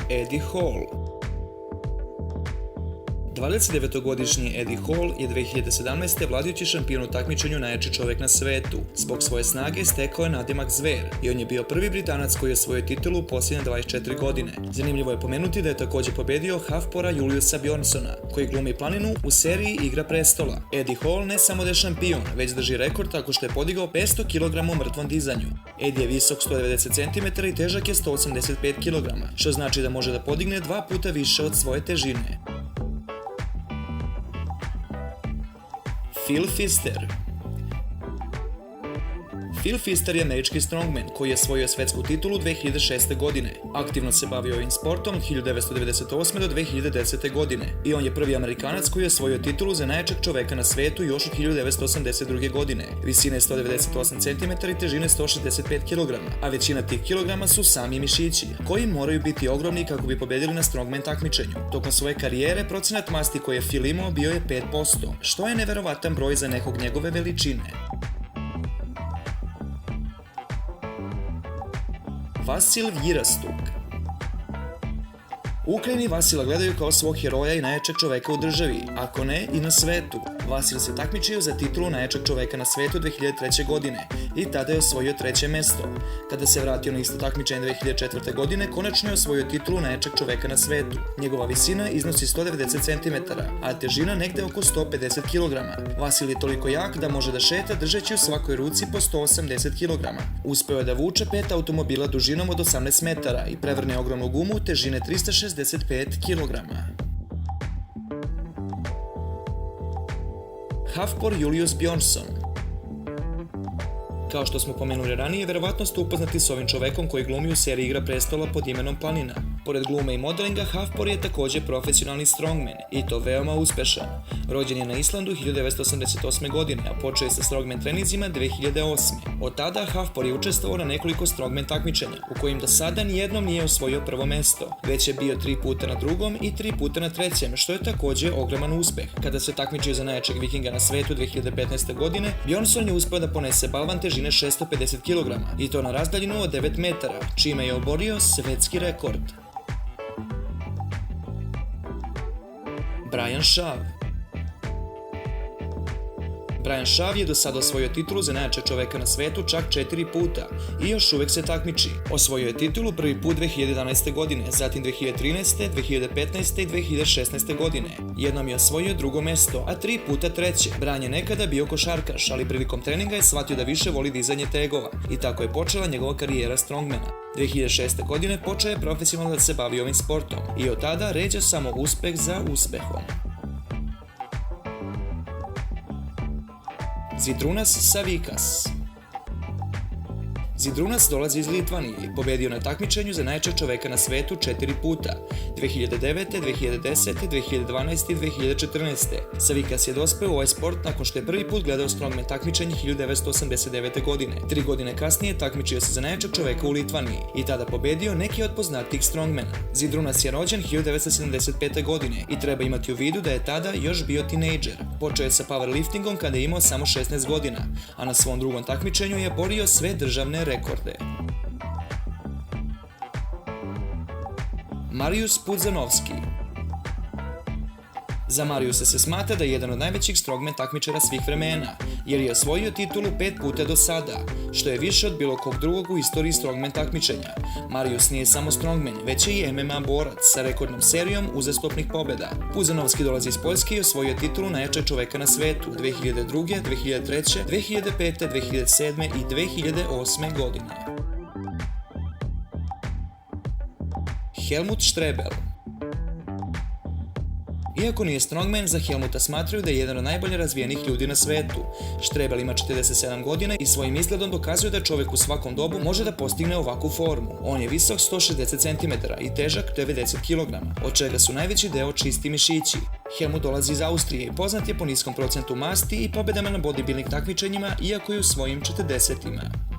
Eddie Hall. 29-godišnji Eddie Hall je 2017. vladajući šampion u takmičenju najjači čovjek na svetu. Zbog svoje snage stekao je nadimak Zver i on je bio prvi Britanac koji je osvojio titulu u posljednje 24 godine. Zanimljivo je pomenuti da je također pobedio Hafpora Juliusa Bjornsona, koji glumi planinu u seriji Igra prestola. Eddie Hall ne samo da je šampion, već drži rekord tako što je podigao 500 kg u mrtvom dizanju. Eddie je visok 190 cm i težak je 185 kg, što znači da može da podigne 2 puta više od svoje težine. Phil Pfister. Phil Pfister je američki strongman koji je osvojio svetsku titulu 2006. godine. Aktivno se bavio ovim sportom od 1998. do 2010. godine i on je prvi Amerikanac koji je osvojio titulu za najjačeg čoveka na svetu još od 1982. godine. Visine 198 cm i težine 165 kg, a većina tih kilograma su sami mišići, koji moraju biti ogromni kako bi pobedili na strongman takmičenju. Tokom svoje karijere procenat masti koji je Phil imao bio je 5%, što je neverovatan broj za nekog njegove veličine. Vasil Virastug. U Ukrajini Vasila gledaju kao svog heroja i najjačeg čoveka u državi, ako ne i na svetu. Vasil se takmičio za titulu najjačeg čoveka na svetu 2003. godine i tada je osvojio 3. mesto. Kada se vratio na isto takmičenje 2004. godine, konačno je osvojio titulu najjačeg čoveka na svetu. Njegova visina iznosi 190 cm, a težina negde oko 150 kg. Vasil je toliko jak da može da šeta držeći u svakoj ruci po 180 kg. Uspeo je da vuče 5 automobila dužinom od 18 metara i prevrne ogromnu gumu težine 365 kg. Hafpor Julius Bjornsson. Kao što smo pomenuli ranije, verovatno ste upoznati s ovim čovekom koji glumi u seriji Igra prestola pod imenom Planina. Pored glume i modelinga, Hafpor je također profesionalni strongman i to veoma uspešan. Rođen je na Islandu 1988. godine, a počeo je sa strongman treninzima 2008. Od tada Hafpor je učestvovao na nekoliko strongman takmičenja, u kojim do sada nijednom nije osvojio prvo mesto, već je bio 3 puta na drugom i 3 puta na trećem, što je također ogroman uspeh. Kada se takmičio za najjačeg vikinga na svetu 2015. godine, Bjornsson je uspeo da ponese balvan težine 650 kg i to na razdaljinu od 9 metara, čime je oborio svetski rekord. Brian Shaw. Brian Shaw je do sada osvojio titulu za najjačeg čoveka na svetu čak 4 puta i još uvek se takmiči. Osvojio je titulu prvi put 2011. godine, zatim 2013., 2015. i 2016. godine. Jednom je osvojio drugo mesto, a 3 puta treće. Brian je nekada bio košarkaš, ali prilikom treninga je shvatio da više voli dizanje tegova i tako je počela njegova karijera strongmana. 2006. godine počeo je profesionalno da se bavi ovim sportom i od tada ređa samo uspeh za uspehom. Zydrunas Savikas. Zydrunas dolazi iz Litvanije i pobedio na takmičenju za najjačeg čoveka na svetu 4 puta, 2009., 2010., 2012. i 2014. Savikas je dospeo u ovaj sport nakon što je prvi put gledao strongman takmičenje 1989. godine. 3 godine kasnije takmičio se za najjačeg čoveka u Litvaniji i tada pobedio neki od poznatijih strongmana. Zydrunas je rođen 1975. godine i treba imati u vidu da je tada još bio tinejdžer. Počeo je sa powerliftingom kada je imao samo 16 godina, a na svom drugom takmičenju je borio sve državne rekorde. Mariusz Pudzianowski. Za Mariusa se smatra da je jedan od najvećih strongman takmičara svih vremena, jer je osvojio titulu 5 puta do sada, što je više od bilo kog drugog u istoriji strongman takmičenja. Marius nije samo strongman, već je i MMA borac sa rekordnom serijom uzastopnih pobjeda. Pudzianowski dolazi iz Poljske i osvojio titulu najjačeg čoveka na svetu 2002., 2003., 2005., 2007. i 2008. godine. Helmut Strebel. Iako nije strongman, za Helmuta smatraju da je jedan od najbolje razvijenih ljudi na svetu. Strebel ima 47 godina i svojim izgledom dokazuje da čovjek u svakom dobu može da postigne ovakvu formu. On je visok 160 cm i težak 90 kg, od čega su najveći deo čisti mišići. Helmut dolazi iz Austrije i poznat je po niskom procentu masti i pobedama na bodybuilding takmičenjima, iako je u svojim 40-ima.